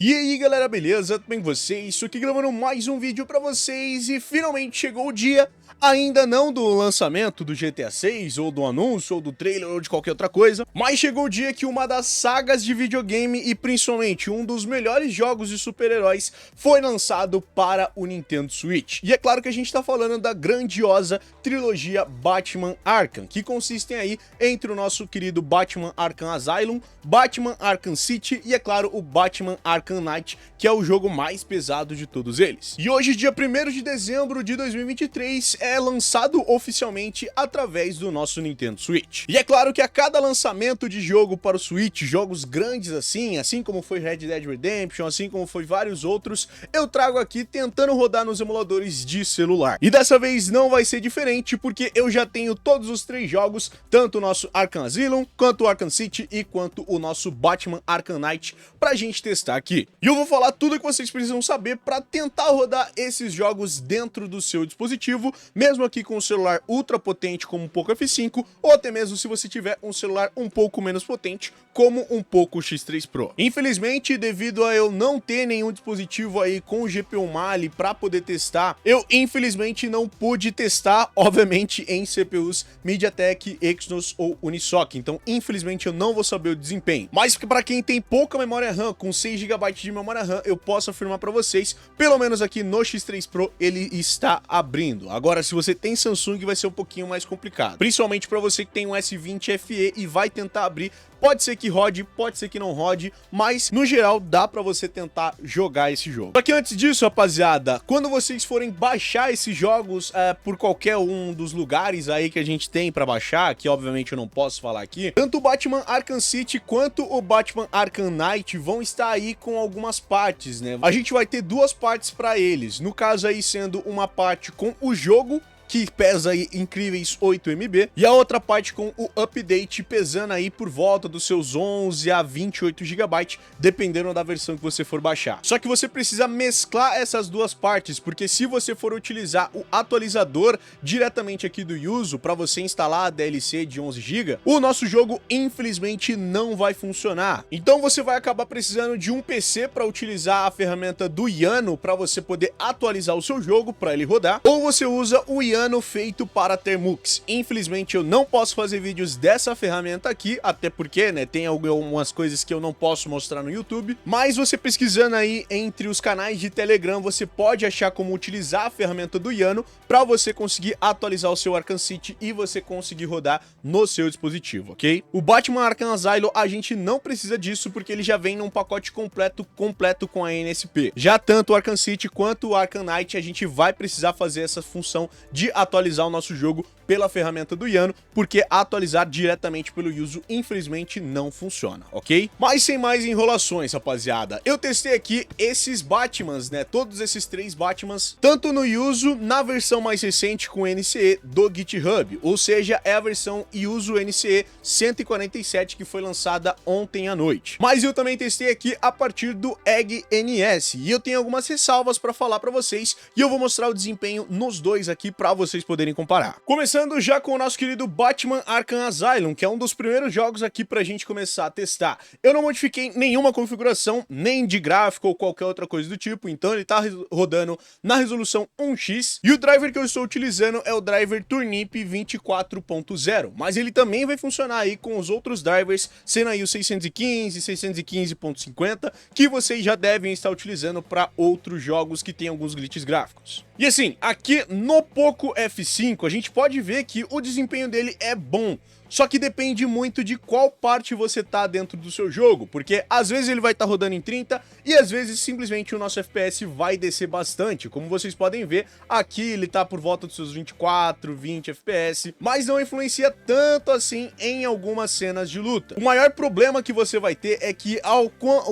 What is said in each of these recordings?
E aí galera, beleza? Tudo bem com vocês? Estou aqui gravando mais um vídeo pra vocês e finalmente chegou o dia, ainda não do lançamento do GTA 6, ou do anúncio, ou do trailer, ou de qualquer outra coisa, mas chegou o dia que uma das sagas de videogame e principalmente um dos melhores jogos de super-heróis foi lançado para o Nintendo Switch. E é claro que a gente tá falando da grandiosa trilogia Batman Arkham, que consistem aí entre o nosso querido Batman Arkham Asylum, Batman Arkham City e é claro o Batman Arkham Knight, que é o jogo mais pesado de todos eles. E hoje, dia 1º de dezembro de 2023, é lançado oficialmente através do nosso Nintendo Switch. E é claro que a cada lançamento de jogo para o Switch, jogos grandes assim como foi Red Dead Redemption, assim como foi vários outros, eu trago aqui tentando rodar nos emuladores de celular. E dessa vez não vai ser diferente, porque eu já tenho todos os 3 jogos, tanto o nosso Arkham Asylum, quanto o Arkham City e quanto o nosso Batman Arkham Knight, pra gente testar aqui. E eu vou falar tudo o que vocês precisam saber para tentar rodar esses jogos dentro do seu dispositivo, mesmo aqui com um celular ultra potente como um Poco F5, ou até mesmo se você tiver um celular um pouco menos potente, como um Poco X3 Pro. Infelizmente, devido a eu não ter nenhum dispositivo aí com o GPU Mali para poder testar, eu infelizmente não pude testar, obviamente, em CPUs MediaTek, Exynos ou Unisoc, então infelizmente eu não vou saber o desempenho. Mas para quem tem pouca memória RAM, com 6 GB de memória RAM, eu posso afirmar para vocês, pelo menos aqui no X3 Pro, ele está abrindo. Agora, se você tem Samsung, vai ser um pouquinho mais complicado, principalmente para você que tem um S20 FE e vai tentar abrir. Pode ser que rode, pode ser que não rode, mas no geral dá pra você tentar jogar esse jogo. Só que antes disso, rapaziada, quando vocês forem baixar esses jogos por qualquer um dos lugares aí que a gente tem pra baixar, que obviamente eu não posso falar aqui, tanto o Batman Arkham City quanto o Batman Arkham Knight vão estar aí com algumas partes, né? A gente vai ter 2 partes pra eles, no caso aí sendo uma parte com o jogo, que pesa aí incríveis 8 MB, e a outra parte com o update pesando aí por volta dos seus 11 a 28 GB, dependendo da versão que você for baixar. Só que você precisa mesclar essas 2 partes, porque se você for utilizar o atualizador diretamente aqui do Yuzu para você instalar a DLC de 11 GB, o nosso jogo infelizmente não vai funcionar. Então você vai acabar precisando de um PC para utilizar a ferramenta do Yano para você poder atualizar o seu jogo para ele rodar, ou você usa o Yano feito para Termux. Infelizmente eu não posso fazer vídeos dessa ferramenta aqui, até porque, né, tem algumas coisas que eu não posso mostrar no YouTube, mas você pesquisando aí entre os canais de Telegram, você pode achar como utilizar a ferramenta do Yano para você conseguir atualizar o seu Arkham City e você conseguir rodar no seu dispositivo, ok? O Batman Arkham Asylum a gente não precisa disso porque ele já vem num pacote completo com a NSP. Já tanto o Arkham City quanto o Arkham Knight a gente vai precisar fazer essa função de atualizar o nosso jogo pela ferramenta do Yano, porque atualizar diretamente pelo Yuzu infelizmente não funciona, ok? Mas sem mais enrolações, rapaziada, eu testei aqui esses Batmans, né, todos esses 3 Batmans, tanto no Yuzu, na versão mais recente com NCE do GitHub, ou seja, é a versão Yuzu NCE 147 que foi lançada ontem à noite. Mas eu também testei aqui a partir do Egg NS, e eu tenho algumas ressalvas para falar para vocês, e eu vou mostrar o desempenho nos 2 aqui para vocês poderem comparar. Começando já com o nosso querido Batman Arkham Asylum, que é um dos primeiros jogos aqui pra gente começar a testar. Eu não modifiquei nenhuma configuração, nem de gráfico ou qualquer outra coisa do tipo, então ele tá rodando na resolução 1x, e o driver que eu estou utilizando é o driver Turnip 24.0, mas ele também vai funcionar aí com os outros drivers, sendo aí o 615, 615.50, que vocês já devem estar utilizando para outros jogos que tem alguns glitches gráficos. E assim, aqui no Poco F5 a gente pode ver que o desempenho dele é bom, só que depende muito de qual parte você tá dentro do seu jogo, porque às vezes ele vai estar rodando em 30 e às vezes simplesmente o nosso FPS vai descer bastante. Como vocês podem ver, aqui ele tá por volta dos seus 24, 20 FPS, mas não influencia tanto assim em algumas cenas de luta. O maior problema que você vai ter é que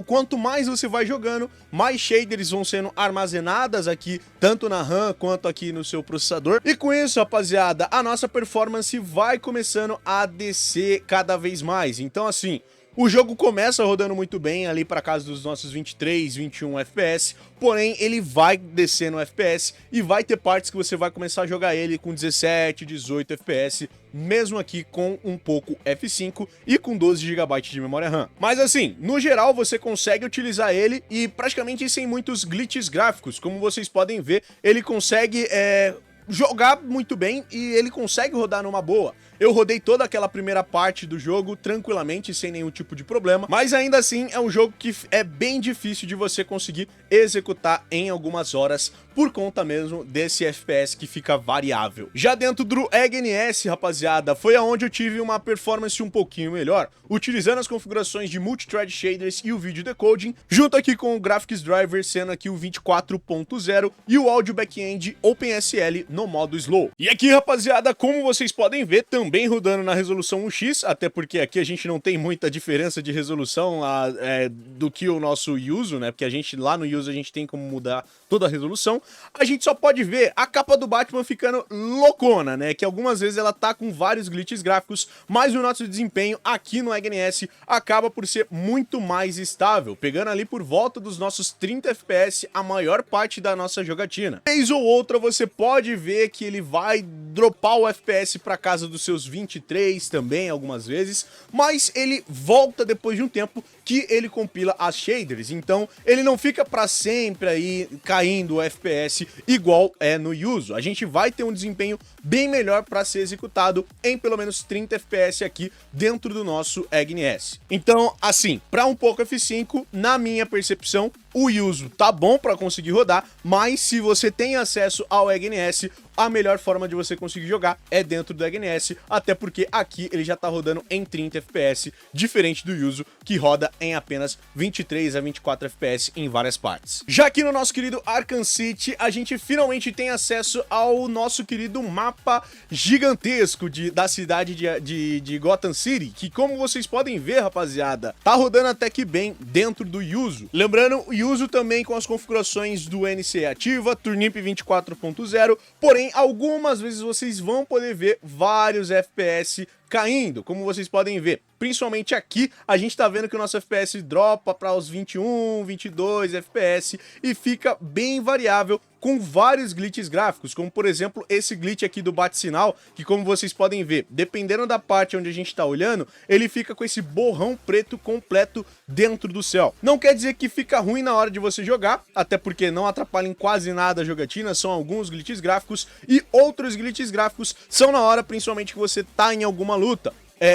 quanto mais você vai jogando, mais shaders vão sendo armazenadas aqui, tanto na RAM quanto aqui no seu processador, e com isso, rapaziada, a nossa performance vai começando a descer cada vez mais. Então assim, O jogo começa rodando muito bem ali para casa dos nossos 23, 21 FPS, porém ele vai descer no FPS e vai ter partes que você vai começar a jogar ele com 17, 18 FPS, mesmo aqui com um pouco F5 e com 12 GB de memória RAM. Mas assim, no geral você consegue utilizar ele e praticamente sem muitos glitches gráficos, como vocês podem ver, ele consegue jogar muito bem e ele consegue rodar numa boa. Eu rodei toda aquela primeira parte do jogo tranquilamente, sem nenhum tipo de problema, mas ainda assim é um jogo que é bem difícil de você conseguir executar em algumas horas, por conta mesmo desse FPS que fica variável. Já dentro do EGNS, rapaziada, foi aonde eu tive uma performance um pouquinho melhor, utilizando as configurações de Multithread Shaders e o Video Decoding, junto aqui com o Graphics Driver, sendo aqui o 24.0 e o Audio Backend OpenSL no modo Slow. E aqui, rapaziada, como vocês podem ver, também rodando na resolução 1x, até porque aqui a gente não tem muita diferença de resolução do que o nosso uso, né? Porque a gente lá no uso a gente tem como mudar toda a resolução. A gente só pode ver a capa do Batman ficando loucona, né? Que algumas vezes ela tá com vários glitches gráficos, mas o nosso desempenho aqui no EGNS acaba por ser muito mais estável, pegando ali por volta dos nossos 30 FPS a maior parte da nossa jogatina. Vez ou outra você pode ver que ele vai dropar o FPS para casa dos seus 23 também algumas vezes, mas ele volta depois de um tempo que ele compila as shaders, então ele não fica para sempre aí caindo o FPS igual é no Yuzu. A gente vai ter um desempenho bem melhor para ser executado em pelo menos 30 FPS aqui dentro do nosso EGNS. Então, assim, para um pouco F5, na minha percepção, o Yuzu tá bom para conseguir rodar, mas se você tem acesso ao EGNS, a melhor forma de você conseguir jogar é dentro do EGNS, até porque aqui ele já tá rodando em 30 FPS, diferente do Yuzu, que roda em apenas 23 a 24 FPS em várias partes. Já aqui no nosso querido Arkham City, a gente finalmente tem acesso ao nosso querido mapa gigantesco da cidade de Gotham City, que como vocês podem ver, rapaziada, tá rodando até que bem dentro do Yuzu. Lembrando, o Yuzu também com as configurações do NC ativa, Turnip 24.0, porém algumas vezes vocês vão poder ver vários FPS caindo, como vocês podem ver. Principalmente aqui, a gente tá vendo que o nosso FPS dropa para os 21, 22 FPS e fica bem variável com vários glitches gráficos, como por exemplo esse glitch aqui do bate-sinal, que como vocês podem ver, dependendo da parte onde a gente tá olhando, ele fica com esse borrão preto completo dentro do céu. Não quer dizer que fica ruim na hora de você jogar, até porque não atrapalha em quase nada a jogatina, são alguns glitches gráficos, e outros glitches gráficos são na hora principalmente que você tá em alguma luta.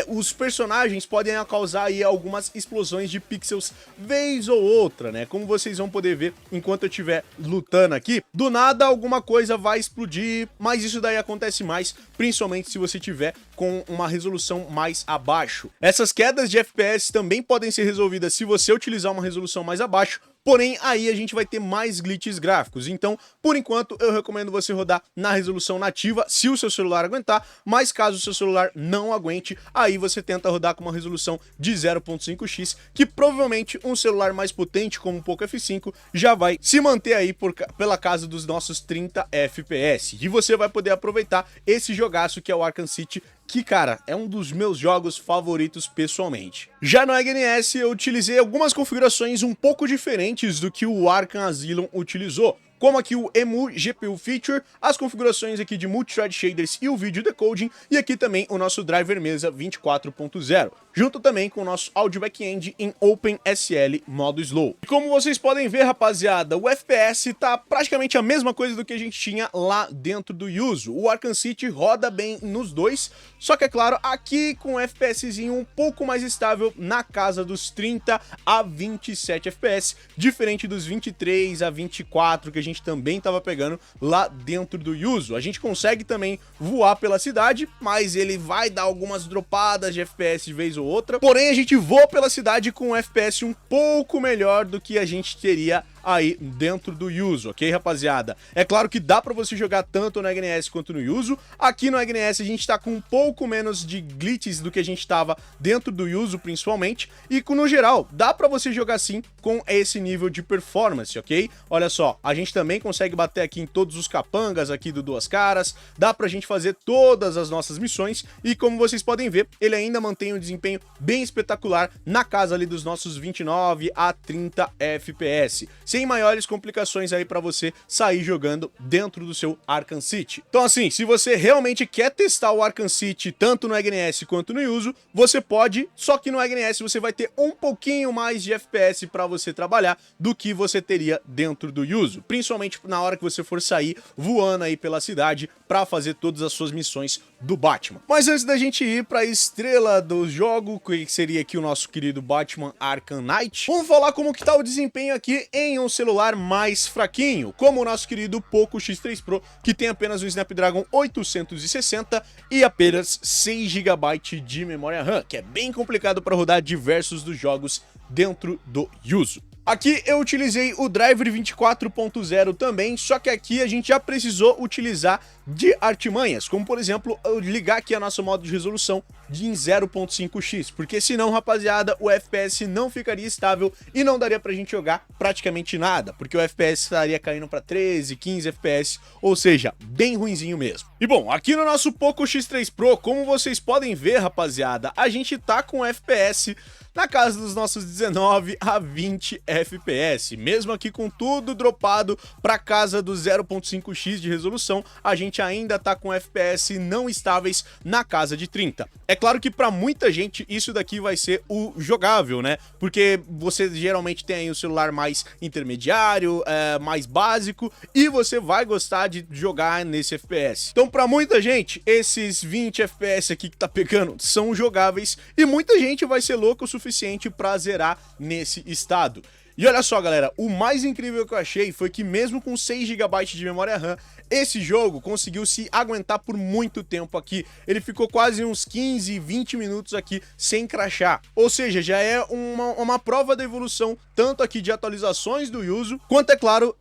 Os personagens podem causar aí algumas explosões de pixels vez ou outra, né? Como vocês vão poder ver enquanto eu estiver lutando aqui, do nada alguma coisa vai explodir, mas isso daí acontece mais, principalmente se você tiver com uma resolução mais abaixo. Essas quedas de FPS também podem ser resolvidas se você utilizar uma resolução mais abaixo, porém aí a gente vai ter mais glitches gráficos, então por enquanto eu recomendo você rodar na resolução nativa se o seu celular aguentar, mas caso o seu celular não aguente, aí você tenta rodar com uma resolução de 0.5x, que provavelmente um celular mais potente como um Poco F5 já vai se manter aí pela casa dos nossos 30 FPS, e você vai poder aproveitar esse jogaço que é o Arkham City, que, cara, é um dos meus jogos favoritos pessoalmente. Já no EGNS eu utilizei algumas configurações um pouco diferentes do que o Arkham Asylum utilizou, como aqui o EMU GPU Feature, as configurações aqui de Multithread Shaders e o Video Decoding, e aqui também o nosso Driver Mesa 24.0, junto também com o nosso Audio Backend em OpenSL modo Slow. E como vocês podem ver, rapaziada, o FPS tá praticamente a mesma coisa do que a gente tinha lá dentro do Yuzu. O Arkham City roda bem nos dois, só que é claro, aqui com um FPSzinho um pouco mais estável na casa dos 30 a 27 FPS, diferente dos 23 a 24 que a gente também estava pegando lá dentro do Yuzu. A gente consegue também voar pela cidade, mas ele vai dar algumas dropadas de FPS de vez ou outra, porém a gente voa pela cidade com um FPS um pouco melhor do que a gente teria aí dentro do Yuzu, ok, rapaziada? É claro que dá pra você jogar tanto no EGNS quanto no Yuzu. Aqui no EGNS a gente tá com um pouco menos de glitches do que a gente tava dentro do Yuzu, principalmente, e no geral, dá pra você jogar sim com esse nível de performance, ok? Olha só, a gente também consegue bater aqui em todos os capangas aqui do Duas Caras, dá pra gente fazer todas as nossas missões, e como vocês podem ver, ele ainda mantém um desempenho bem espetacular na casa ali dos nossos 29 a 30 FPS, sem maiores complicações aí pra você sair jogando dentro do seu Arkham City. Então assim, se você realmente quer testar o Arkham City tanto no EGNS quanto no Yuzu, você pode, só que no EGNS você vai ter um pouquinho mais de FPS pra você trabalhar do que você teria dentro do Yuzu, principalmente na hora que você for sair voando aí pela cidade pra fazer todas as suas missões do Batman. Mas antes da gente ir pra estrela do jogo, que seria aqui o nosso querido Batman Arkham Knight, vamos falar como que tá o desempenho aqui em um celular mais fraquinho, como o nosso querido Poco X3 Pro, que tem apenas um Snapdragon 860 e apenas 6 GB de memória RAM, que é bem complicado para rodar diversos dos jogos dentro do Yuzu. Aqui eu utilizei o Driver 24.0 também, só que aqui a gente já precisou utilizar de artimanhas, como por exemplo, eu ligar aqui a nosso modo de resolução em 0.5x, porque senão, rapaziada, o FPS não ficaria estável e não daria pra gente jogar praticamente nada, porque o FPS estaria caindo pra 13, 15 FPS, ou seja, bem ruinzinho mesmo. E bom, aqui no nosso Poco X3 Pro, como vocês podem ver, rapaziada, a gente tá com FPS na casa dos nossos 19 a 20 FPS, mesmo aqui com tudo dropado para casa do 0.5x de resolução, a gente ainda tá com FPS não estáveis na casa de 30. É claro que para muita gente isso daqui vai ser o jogável, né? Porque você geralmente tem aí o celular mais intermediário, mais básico, e você vai gostar de jogar nesse FPS. Então para muita gente, esses 20 FPS aqui que tá pegando são jogáveis, e muita gente vai ser louco o suficiente para zerar nesse estado. E olha só, galera, o mais incrível que eu achei foi que mesmo com 6 GB de memória RAM, esse jogo conseguiu se aguentar por muito tempo aqui. Ele ficou quase uns 15, 20 minutos aqui sem crashar. Ou seja, já é uma prova da evolução, tanto aqui de atualizações do Yuzu, quanto, é claro,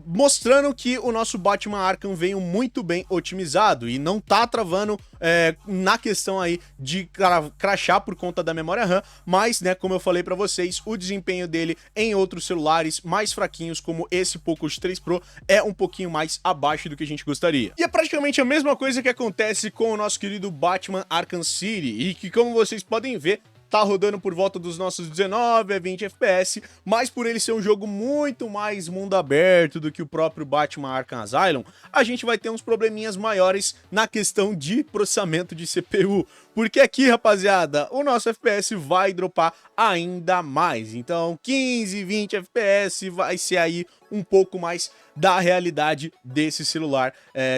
mostrando que o nosso Batman Arkham veio muito bem otimizado e não tá travando na questão aí de crashar por conta da memória RAM, mas, né, como eu falei pra vocês, o desempenho dele em outros celulares mais fraquinhos, como esse Poco X3 Pro, é um pouquinho mais abaixo do que a gente gostaria. E é praticamente a mesma coisa que acontece com o nosso querido Batman Arkham City, e que, como vocês podem ver, tá rodando por volta dos nossos 19 a 20 FPS, mas por ele ser um jogo muito mais mundo aberto do que o próprio Batman Arkham Asylum, a gente vai ter uns probleminhas maiores na questão de processamento de CPU, porque aqui, rapaziada, o nosso FPS vai dropar ainda mais. Então 15, 20 FPS vai ser aí um pouco mais da realidade desse celular,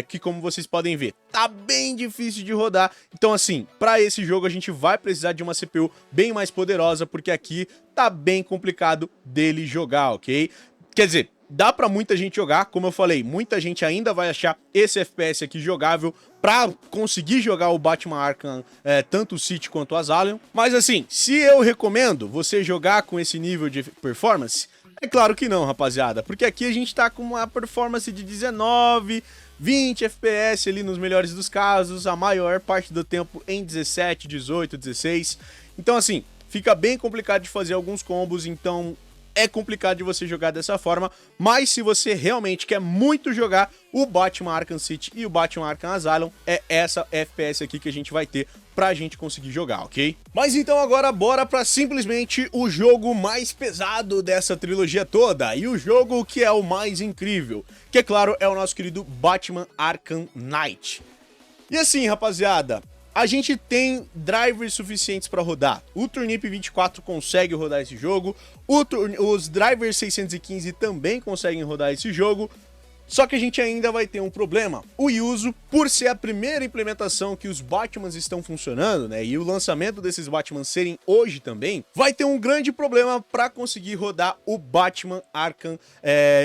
que, como vocês podem ver, tá bem difícil de rodar. Então assim, para esse jogo a gente vai precisar de uma CPU bem mais poderosa, porque aqui tá bem complicado dele jogar, ok? Quer dizer, dá pra muita gente jogar, como eu falei, muita gente ainda vai achar esse FPS aqui jogável pra conseguir jogar o Batman Arkham, tanto o City quanto o Asylum. Mas assim, se eu recomendo você jogar com esse nível de performance, é claro que não, rapaziada, porque aqui a gente tá com uma performance de 19, 20 FPS ali nos melhores dos casos, a maior parte do tempo em 17, 18, 16. Então assim, fica bem complicado de fazer alguns combos, então é complicado de você jogar dessa forma, mas se você realmente quer muito jogar o Batman Arkham City e o Batman Arkham Asylum, é essa FPS aqui que a gente vai ter pra gente conseguir jogar, ok? Mas então agora bora pra simplesmente o jogo mais pesado dessa trilogia toda, e o jogo que é o mais incrível, que é claro, é o nosso querido Batman Arkham Knight. E assim, rapaziada, a gente tem drivers suficientes para rodar. O Turnip 24 consegue rodar esse jogo, os drivers 615 também conseguem rodar esse jogo, só que a gente ainda vai ter um problema. O Yuzu, por ser a primeira implementação que os Batmans estão funcionando, né, e o lançamento desses Batmans serem hoje também, vai ter um grande problema para conseguir rodar o Batman Arkham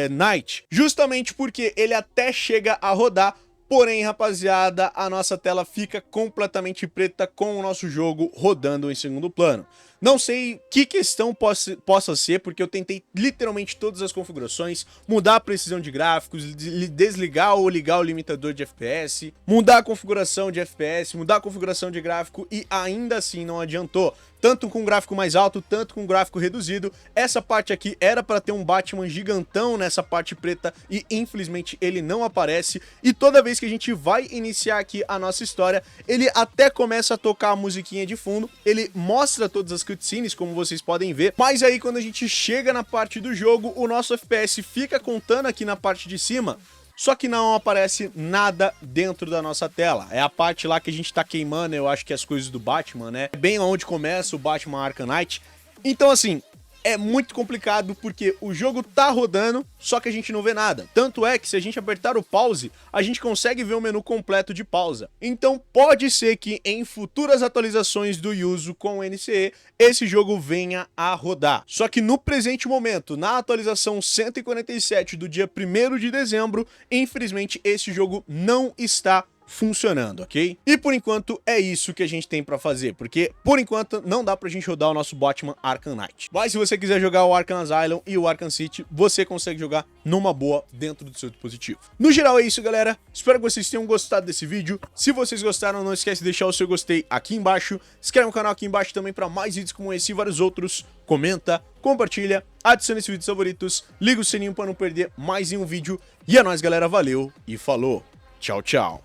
Knight, justamente porque ele até chega a rodar. Porém, rapaziada, a nossa tela fica completamente preta com o nosso jogo rodando em segundo plano. Não sei que questão possa ser, porque eu tentei literalmente todas as configurações, mudar a precisão de gráficos, desligar ou ligar o limitador de FPS, mudar a configuração de FPS, mudar a configuração de gráfico e ainda assim não adiantou. Tanto com gráfico mais alto, tanto com gráfico reduzido. Essa parte aqui era para ter um Batman gigantão nessa parte preta e infelizmente ele não aparece. E toda vez que a gente vai iniciar aqui a nossa história, ele até começa a tocar a musiquinha de fundo, ele mostra todas as cutscenes, como vocês podem ver, mas aí quando a gente chega na parte do jogo, o nosso FPS fica contando aqui na parte de cima, só que não aparece nada dentro da nossa tela. É a parte lá que a gente tá queimando, eu acho que as coisas do Batman, né? É bem onde começa o Batman Arkham Knight. Então assim, é muito complicado porque o jogo tá rodando, só que a gente não vê nada. Tanto é que se a gente apertar o pause, a gente consegue ver o menu completo de pausa. Então pode ser que em futuras atualizações do Yuzu com o NCE, esse jogo venha a rodar. Só que no presente momento, na atualização 147 do dia 1º de dezembro, infelizmente esse jogo não está funcionando, ok? E por enquanto é isso que a gente tem pra fazer, porque por enquanto não dá pra gente rodar o nosso Batman Arkham Knight. Mas se você quiser jogar o Arkham Asylum e o Arkham City, você consegue jogar numa boa dentro do seu dispositivo. No geral é isso, galera. Espero que vocês tenham gostado desse vídeo. Se vocês gostaram, não esquece de deixar o seu gostei aqui embaixo. Se inscreve no canal aqui embaixo também pra mais vídeos como esse e vários outros. Comenta, compartilha, adicione esse vídeo aos favoritos, liga o sininho pra não perder mais nenhum vídeo. E é nóis, galera. Valeu e falou. Tchau, tchau.